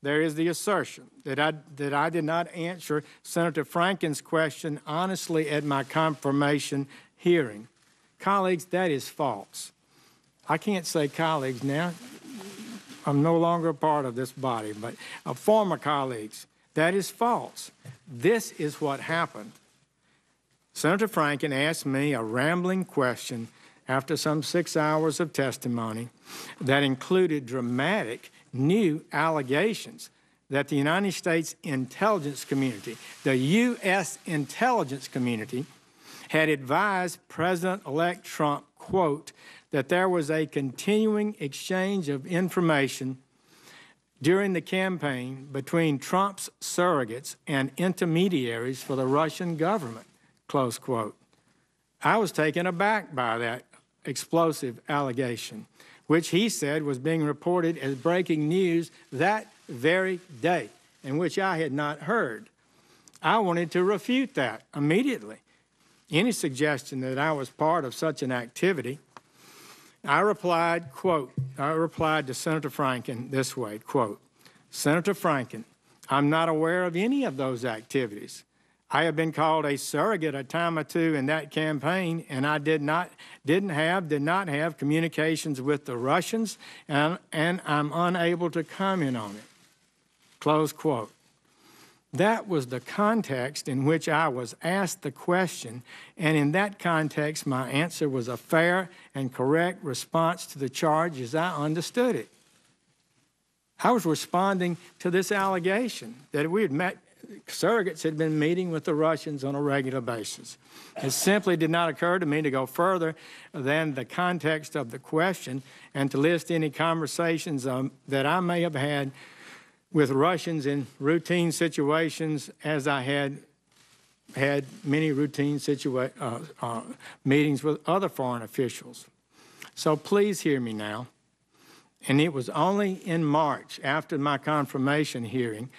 there is the assertion that I did not answer Senator Franken's question honestly at my confirmation hearing. Colleagues, that is false. I can't say colleagues now. I'm no longer a part of this body, but former colleagues, that is false. This is what happened. Senator Franken asked me a rambling question after some 6 hours of testimony that included dramatic new allegations that the United States intelligence community, the U.S. intelligence community, had advised President-elect Trump, quote, that there was a continuing exchange of information during the campaign between Trump's surrogates and intermediaries for the Russian government, close quote. I was taken aback by that explosive allegation, which he said was being reported as breaking news that very day, and which I had not heard. I wanted to refute that immediately. Any suggestion that I was part of such an activity, I replied, quote, to Senator Franken this way, quote, Senator Franken, I'm not aware of any of those activities. I have been called a surrogate a time or two in that campaign, and I did not have communications with the Russians, and I'm unable to comment on it. Close quote. That was the context in which I was asked the question, and in that context, my answer was a fair and correct response to the charge as I understood it. I was responding to this allegation that we had met, surrogates had been meeting with the Russians on a regular basis. It simply did not occur to me to go further than the context of the question and to list any conversations that I may have had with Russians in routine situations, as I had many routine meetings with other foreign officials. So please hear me now. And it was only in March, after my confirmation hearing,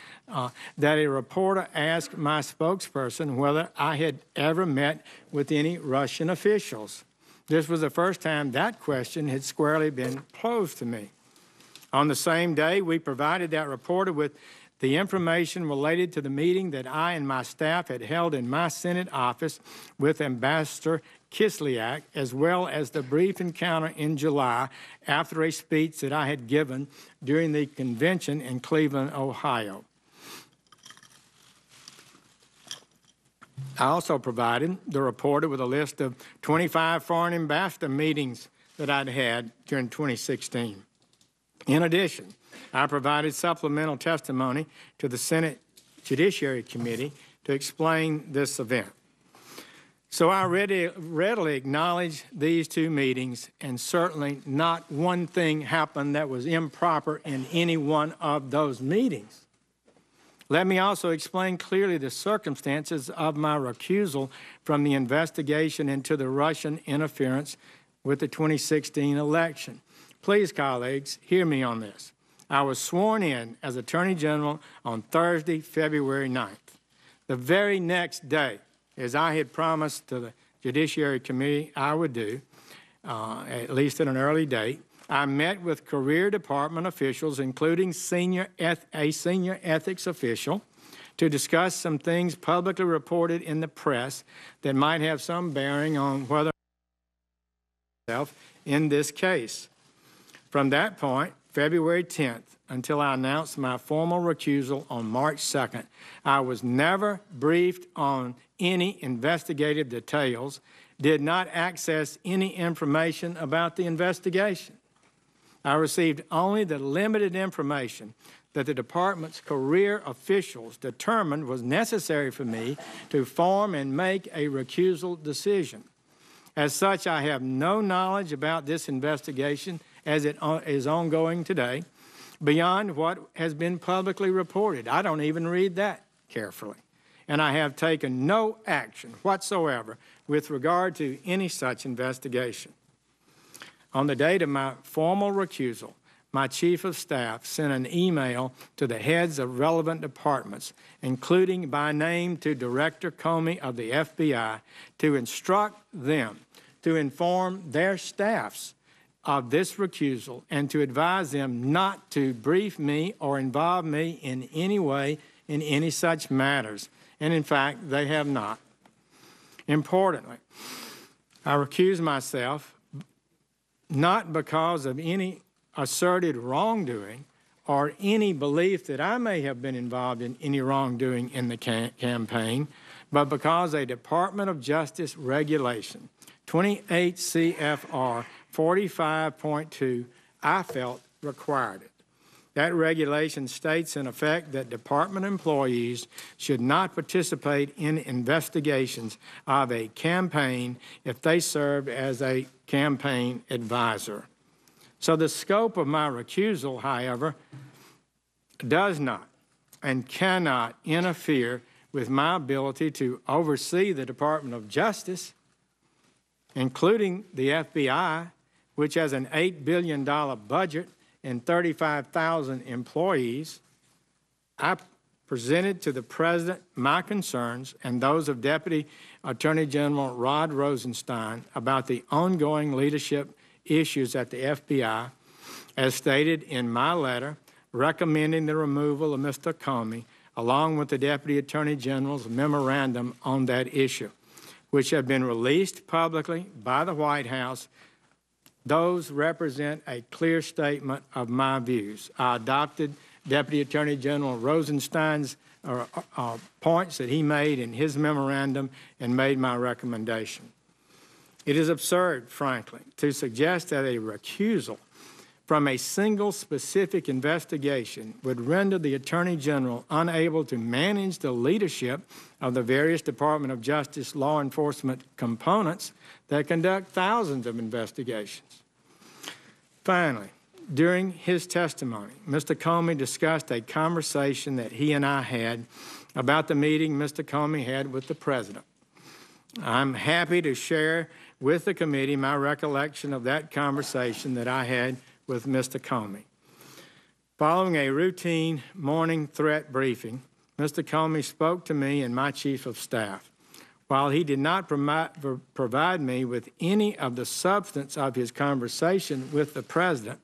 that a reporter asked my spokesperson whether I had ever met with any Russian officials. This was the first time that question had squarely been posed to me. On the same day, we provided that reporter with the information related to the meeting that I and my staff had held in my Senate office with Ambassador Kislyak, as well as the brief encounter in July after a speech that I had given during the convention in Cleveland, Ohio. I also provided the reporter with a list of 25 foreign ambassador meetings that I'd had during 2016. In addition, I provided supplemental testimony to the Senate Judiciary Committee to explain this event. So I readily acknowledge these two meetings, and certainly not one thing happened that was improper in any one of those meetings. Let me also explain clearly the circumstances of my recusal from the investigation into the Russian interference with the 2016 election. Please, colleagues, hear me on this. I was sworn in as Attorney General on Thursday, February 9th. The very next day, as I had promised to the Judiciary Committee I would do, at least at an early date, I met with Career Department officials, including a senior ethics official, to discuss some things publicly reported in the press that might have some bearing on whether in this case. From that point, February 10th, until I announced my formal recusal on March 2nd, I was never briefed on any investigative details, did not access any information about the investigation. I received only the limited information that the department's career officials determined was necessary for me to form and make a recusal decision. As such, I have no knowledge about this investigation as it is ongoing today, beyond what has been publicly reported. I don't even read that carefully. And I have taken no action whatsoever with regard to any such investigation. On the date of my formal recusal, my Chief of Staff sent an email to the heads of relevant departments, including by name to Director Comey of the FBI, to instruct them to inform their staffs of this recusal and to advise them not to brief me or involve me in any way in any such matters. And in fact, they have not. Importantly, I recuse myself not because of any asserted wrongdoing or any belief that I may have been involved in any wrongdoing in the campaign, but because a Department of Justice regulation, 28 CFR 45.2, I felt required it. That regulation states in effect that department employees should not participate in investigations of a campaign if they served as a campaign advisor. So the scope of my recusal, however, does not and cannot interfere with my ability to oversee the Department of Justice, including the FBI, which has an $8 billion budget and 35,000 employees. I presented to the President my concerns and those of Deputy Attorney General Rod Rosenstein about the ongoing leadership issues at the FBI, as stated in my letter recommending the removal of Mr. Comey, along with the Deputy Attorney General's memorandum on that issue, which have been released publicly by the White House. Those represent a clear statement of my views. I adopted Deputy Attorney General Rosenstein's points that he made in his memorandum and made my recommendation. It is absurd, frankly, to suggest that a recusal from a single specific investigation would render the Attorney General unable to manage the leadership of the various Department of Justice law enforcement components that conduct thousands of investigations. Finally, during his testimony, Mr. Comey discussed a conversation that he and I had about the meeting Mr. Comey had with the President. I'm happy to share with the committee my recollection of that conversation that I had with Mr. Comey. Following a routine morning threat briefing, Mr. Comey spoke to me and my Chief of Staff. While he did not provide me with any of the substance of his conversation with the President,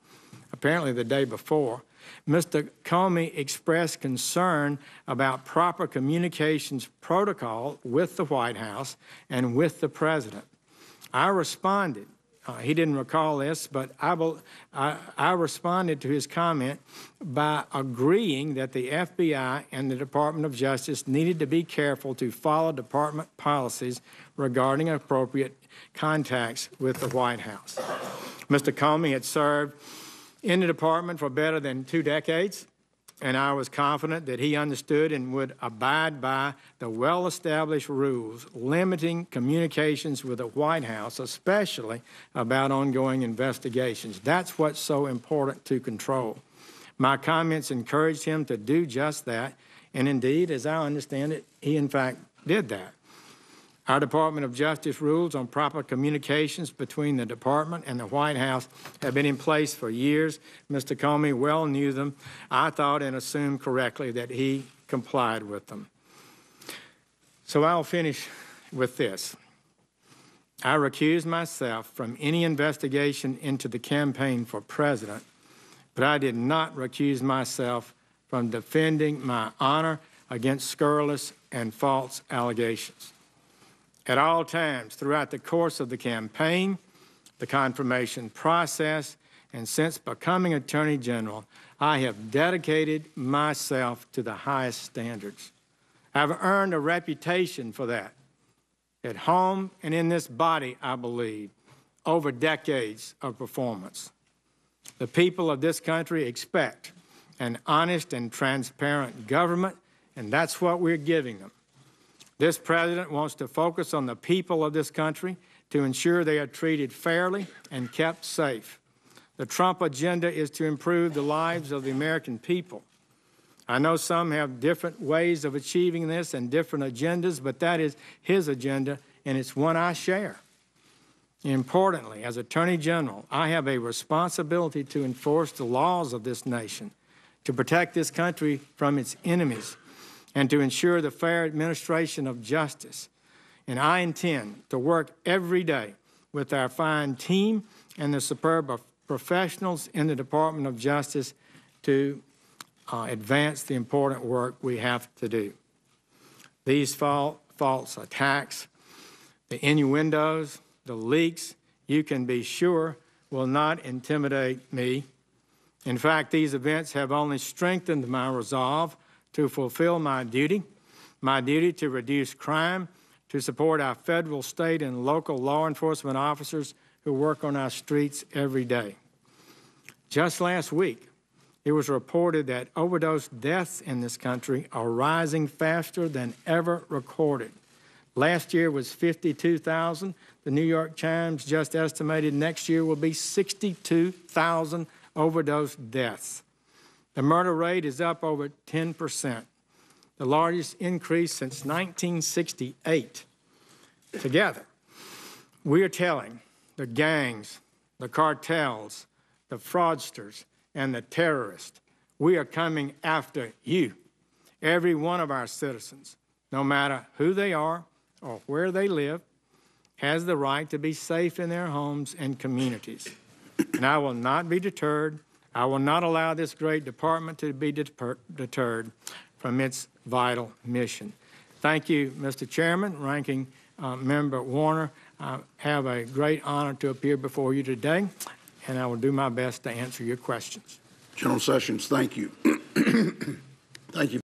apparently the day before, Mr. Comey expressed concern about proper communications protocol with the White House and with the President. I responded. He didn't recall this, but I responded to his comment by agreeing that the FBI and the Department of Justice needed to be careful to follow department policies regarding appropriate contacts with the White House. Mr. Comey had served in the department for better than 2 decades, and I was confident that he understood and would abide by the well-established rules limiting communications with the White House, especially about ongoing investigations. That's what's so important to control. My comments encouraged him to do just that, and indeed, as I understand it, he in fact did that. Our Department of Justice rules on proper communications between the Department and the White House have been in place for years. Mr. Comey well knew them. I thought and assumed correctly that he complied with them. So I'll finish with this. I recused myself from any investigation into the campaign for president, but I did not recuse myself from defending my honor against scurrilous and false allegations. At all times throughout the course of the campaign, the confirmation process, and since becoming Attorney General, I have dedicated myself to the highest standards. I've earned a reputation for that, at home and in this body, I believe, over decades of performance. The people of this country expect an honest and transparent government, and that's what we're giving them. This president wants to focus on the people of this country to ensure they are treated fairly and kept safe. The Trump agenda is to improve the lives of the American people. I know some have different ways of achieving this and different agendas, but that is his agenda, and it's one I share. Importantly, as Attorney General, I have a responsibility to enforce the laws of this nation, to protect this country from its enemies, and to ensure the fair administration of justice. And I intend to work every day with our fine team and the superb professionals in the Department of Justice to advance the important work we have to do. These false attacks, the innuendos, the leaks, you can be sure will not intimidate me. In fact, these events have only strengthened my resolve to fulfill my duty to reduce crime, to support our federal, state, and local law enforcement officers who work on our streets every day. Just last week, it was reported that overdose deaths in this country are rising faster than ever recorded. Last year was 52,000. The New York Times just estimated next year will be 62,000 overdose deaths. The murder rate is up over 10%, the largest increase since 1968. Together, we are telling the gangs, the cartels, the fraudsters, and the terrorists, we are coming after you. Every one of our citizens, no matter who they are or where they live, has the right to be safe in their homes and communities. And I will not be deterred. I will not allow this great department to be deterred from its vital mission. Thank you, Mr. Chairman, Ranking Member Warner. I have a great honor to appear before you today, and I will do my best to answer your questions. General Sessions, thank you. Thank you.